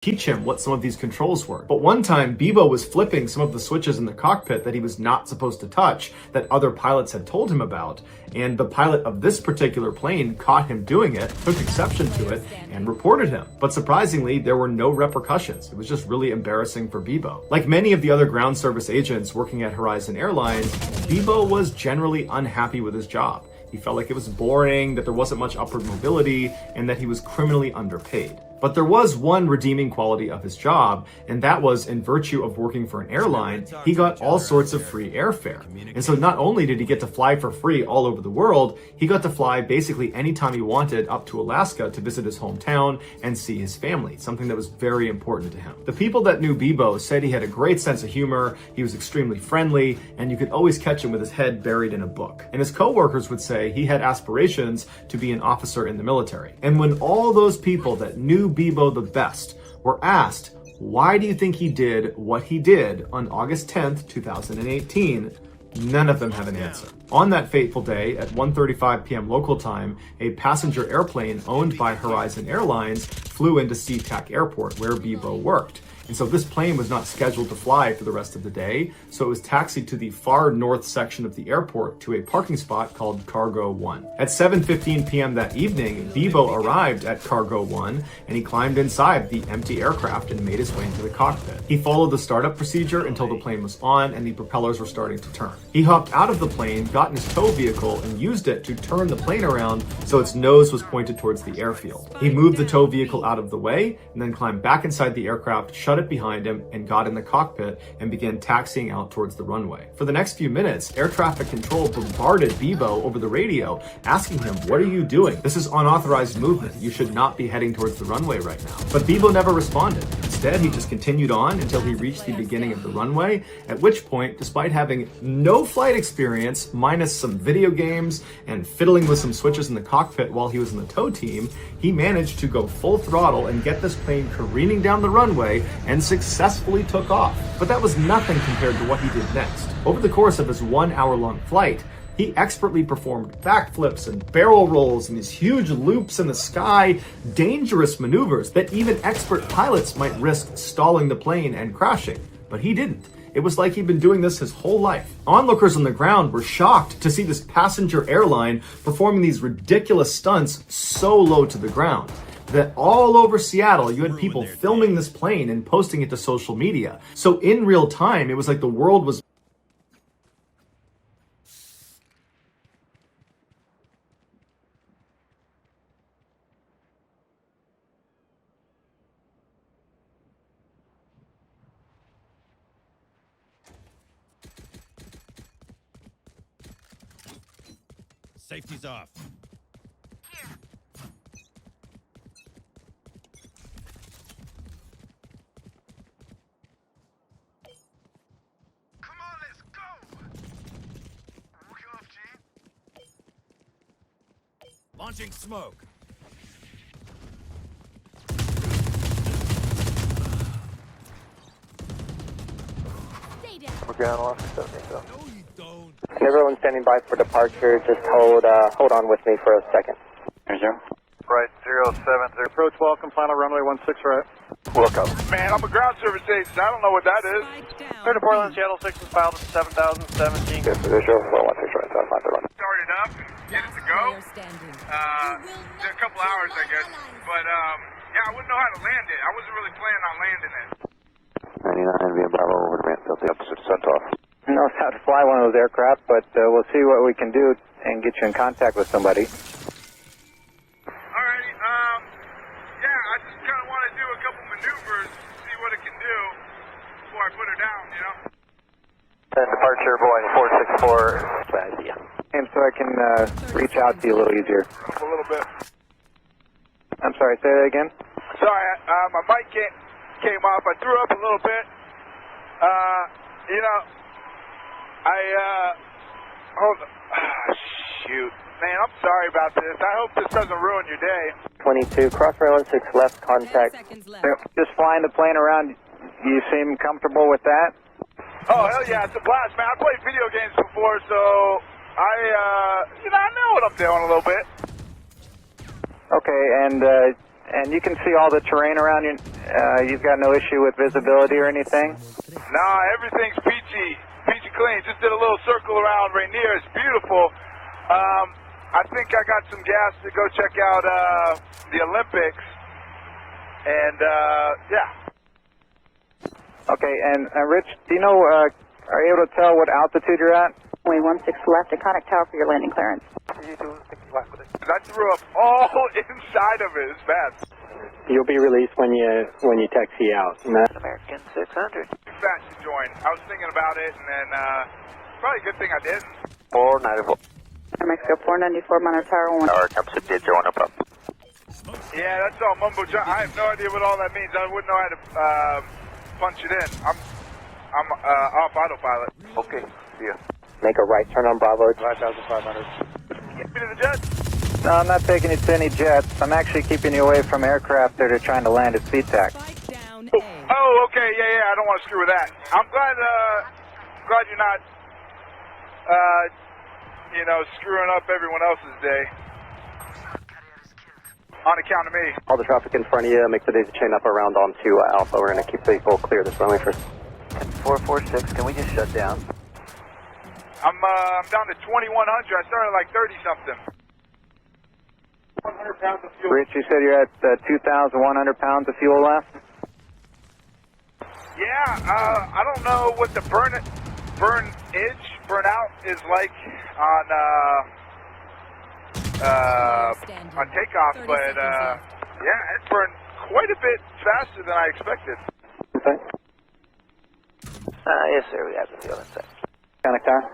teach him what some of these controls were. But one time, Bebo was flipping some of the switches in the cockpit that he was not supposed to touch, that other pilots had told him about, and the pilot of this particular plane caught him doing it, took exception to it, and reported him. But surprisingly, there were no repercussions. It was just really embarrassing for Bebo. Like many of the other ground service agents working at Horizon Airlines, Bebo was generally unhappy with his job. He felt like it was boring, that there wasn't much upward mobility, and that he was criminally underpaid. But there was one redeeming quality of his job, and that was, in virtue of working for an airline, he got all sorts of free airfare. And so not only did he get to fly for free all over the world, he got to fly basically anytime he wanted up to Alaska to visit his hometown and see his family, something that was very important to him. The people that knew Bebo said he had a great sense of humor, he was extremely friendly, and you could always catch him with his head buried in a book. And his coworkers would say he had aspirations to be an officer in the military. And when all those people that knew Bebo the best were asked, why do you think he did what he did on August 10th, 2018? None of them have an answer. On that fateful day at 1:35 p.m. local time, a passenger airplane owned by Horizon Airlines flew into SeaTac Airport where Bebo worked. And so this plane was not scheduled to fly for the rest of the day, so it was taxied to the far north section of the airport to a parking spot called Cargo 1. At 7:15 p.m. that evening, Bebo arrived at Cargo 1 and he climbed inside the empty aircraft and made his way into the cockpit. He followed the startup procedure until the plane was on and the propellers were starting to turn. He hopped out of the plane, got in his tow vehicle, and used it to turn the plane around so its nose was pointed towards the airfield. He moved the tow vehicle out of the way and then climbed back inside the aircraft, shut it behind him, and got in the cockpit and began taxiing out towards the runway. For the next few minutes, air traffic control bombarded Bebo over the radio, asking him, "What are you doing? This is unauthorized movement. You should not be heading towards the runway right now." But Bebo never responded. Instead, he just continued on until he reached the beginning of the runway, at which point, despite having no flight experience, minus some video games and fiddling with some switches in the cockpit while he was in the tow team, he managed to go full throttle and get this plane careening down the runway and successfully took off. But that was nothing compared to what he did next. Over the course of his 1 hour-long flight, he expertly performed backflips and barrel rolls and these huge loops in the sky, dangerous maneuvers that even expert pilots might risk stalling the plane and crashing. But he didn't. It was like he'd been doing this his whole life. Onlookers on the ground were shocked to see this passenger airline performing these ridiculous stunts so low to the ground that all over Seattle, you had people filming this plane and posting it to social media. So in real time, it was like the world was Safety's off. Come on, let's go! Working off, G. Launching smoke. We're ground off, don't think so. No, you don't. Everyone standing by for departure, just hold on with me for a second. Right, 070. Approach welcome, final runway 16 right. Welcome. Man, I'm a ground service agent. I don't know what that is. Clear to Portland, Seattle 6 is filed at 7017. Good position, 416 right, so find the run. Started up, get it to go. A couple hours, I guess. But, yeah, I wouldn't know how to land it. I wasn't really planning on landing it. 99 via Bravo over to Mansfield, the opposite sent off. Knows how to fly one of those aircraft, but we'll see what we can do and get you in contact with somebody. Alrighty, yeah, I just kind of want to do a couple maneuvers, see what it can do before I put her down, you know? Departure, Boeing 464. And so I can reach out to you a little easier. A little bit. I'm sorry, say that again? Sorry, my mic came off. I threw up a little bit. You know, hold on. Shoot. Man, I'm sorry about this. I hope this doesn't ruin your day. 22, cross runway 16 left, contact. Just flying the plane around, you seem comfortable with that? Oh, hell yeah, it's a blast, man. I played video games before, so I know what I'm doing a little bit. Okay, and And you can see all the terrain around you. You've got no issue with visibility or anything? Nah, everything's peachy clean. Just did a little circle around Rainier. It's beautiful. I think I got some gas to go check out the Olympics. And, yeah. Okay, and Rich, do you know, are you able to tell what altitude you're at? Runway 16 left, a contact tower for your landing clearance. I threw up all inside of it. It's bad. You'll be released when you taxi out. American 600. Fat to join. I was thinking about it, and then probably a good thing I didn't. 494. Mexico 494, Monitor Tower 1. Our captain did join up. Yeah, that's all mumbo jumbo. I have no idea what all that means. I wouldn't know how to punch it in. I'm off autopilot. Okay, see ya. Make a right turn on Bravo. 5,500. Get me to the jet. No, I'm not taking you to any jets. I'm actually keeping you away from aircraft that are trying to land at SeaTac. Oh, okay, yeah, I don't want to screw with that. I'm glad you're not, screwing up everyone else's day. On account of me. All the traffic in front of you, make the daisy chain up around onto Alpha. We're going to keep the full clear this runway first. 446, can we just shut down? I'm down to 2,100. I started like 30-something. 100 pounds of fuel. Rich, you said you're at 2,100 pounds of fuel left? Yeah, I don't know what the burnout is like on takeoff, but yeah, it burned quite a bit faster than I expected. Okay. Yes, sir, we have the fuel inside. Contact tower.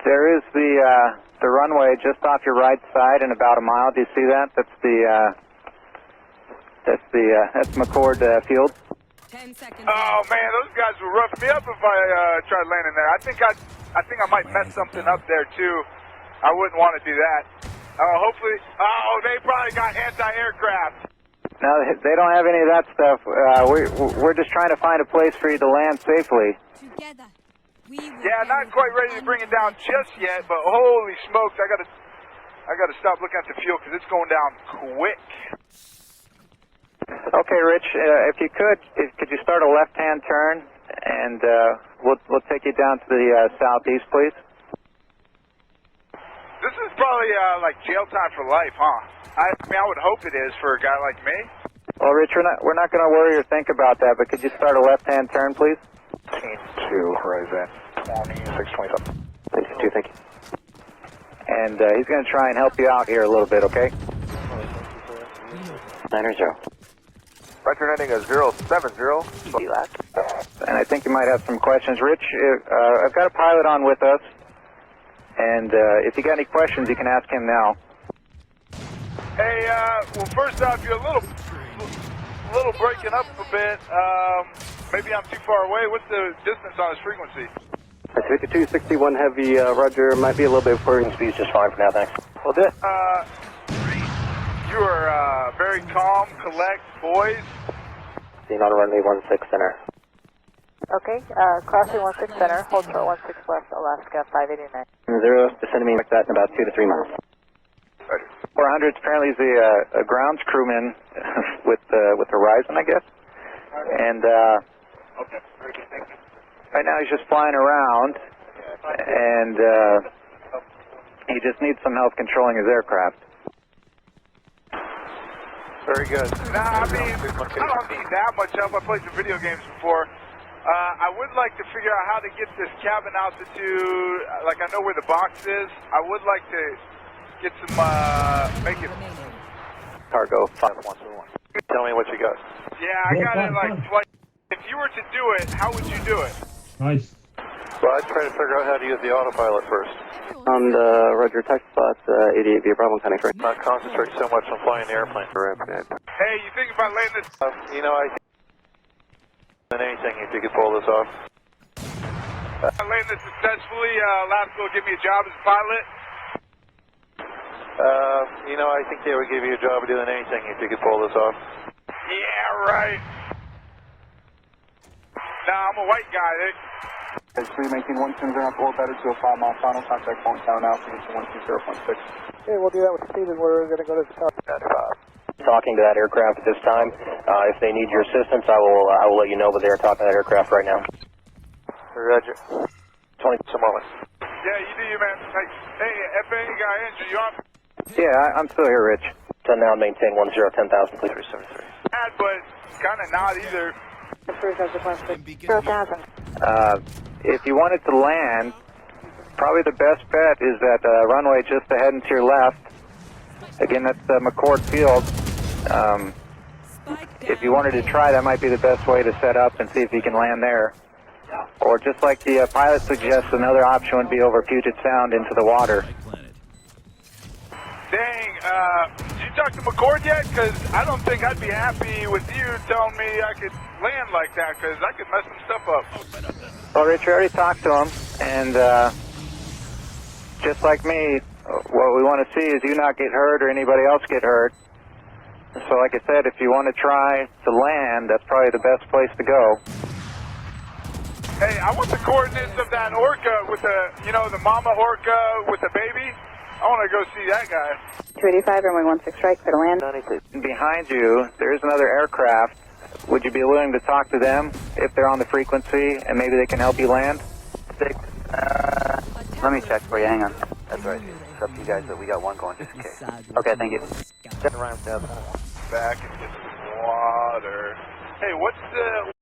There is the runway just off your right side in about a mile. Do you see that? That's McCord Field. 10 seconds. Oh man, those guys will rough me up if I tried landing there. I think I might mess something up there too. I wouldn't want to do that. Hopefully. Oh, they probably got anti-aircraft. No, they don't have any of that stuff. We're just trying to find a place for you to land safely. Together. Yeah, not quite ready to bring it down just yet, but holy smokes, I gotta stop looking at the fuel because it's going down quick. Okay, Rich, if you could you start a left-hand turn, and we'll take you down to the southeast, please. This is probably like jail time for life, huh? I mean, I would hope it is for a guy like me. Well, Rich, we're not going to worry or think about that, but could you start a left-hand turn, please? 2 horizon 2627. Thank you. And he's going to try and help you out here a little bit, okay? 9-0. Roger, landing is 070. And I think you might have some questions. Rich, I've got a pilot on with us, and if you got any questions, you can ask him now. Hey, well, first off, you're a little breaking up a bit. Maybe I'm too far away. What's the distance on this frequency? 5261 heavy, Roger. Might be a little bit before speed's just fine for now, thanks. Well, this. You are very calm, collect, boys. Seen on runway 16 center. Okay, crossing 16 center, hold short 16 left, Alaska 589. 0, descend me like that in about 2 to 3 miles. 400 apparently is a grounds crewman with Horizon, I guess. And right now he's just flying around, and he just needs some help controlling his aircraft. Very good. Nah, I mean, I don't need that much help. I played some video games before. I would like to figure out how to get this cabin altitude. Like, I know where the box is. I would like to get some, make it. Cargo 511. Tell me what you got. Yeah, I got it like, if you were to do it, how would you do it? Nice. Well, I'd try to figure out how to use the autopilot first. On the Roger, taxi spot 88 via Bravo County Freight. Not concentrate so much on flying the airplane. Hey, you think if I land this? I than anything if you could pull this off. If I land this successfully, Labs will give me a job as a pilot. I think they would give you a job of doing anything if you could pull this off. Yeah, right. Nah, I'm a white guy. It's 319 120 better to a 5-mile final contact phone town out, 120.6. Okay, we'll do that with speed, and we're going to go to the top. Talking to that aircraft at this time. If they need your assistance, I will let you know, but they are talking to that aircraft right now. Roger. 20 some moment. Yeah, you do you, man. Hey, FA guy, Andrew, you on? Yeah, I'm still here, Rich. 10 now, maintain 10,000, please. 373. Bad, but kind of not either. 0,000. If you wanted to land, probably the best bet is that runway just ahead and to your left. Again, that's McCord Field. If you wanted to try, that might be the best way to set up and see if you can land there. Or just like the pilot suggests, another option would be over Puget Sound into the water. Dang, did you talk to McCord yet? Because I don't think I'd be happy with you telling me I could land like that, because I could mess some stuff up. Well, Rich, we already talked to him, and just like me, what we want to see is you not get hurt or anybody else get hurt. So like I said, if you want to try to land, that's probably the best place to go. Hey, I want the coordinates of that orca with the, the mama orca with the baby. I want to go see that guy. 285, runway 16 right, clear to land. Behind you, there is another aircraft. Would you be willing to talk to them if they're on the frequency and maybe they can help you land? Let me check for you. Hang on. That's right. It's up to you guys, but we got one going just in case. Okay, thank you. Back and get some water. Hey, what's the...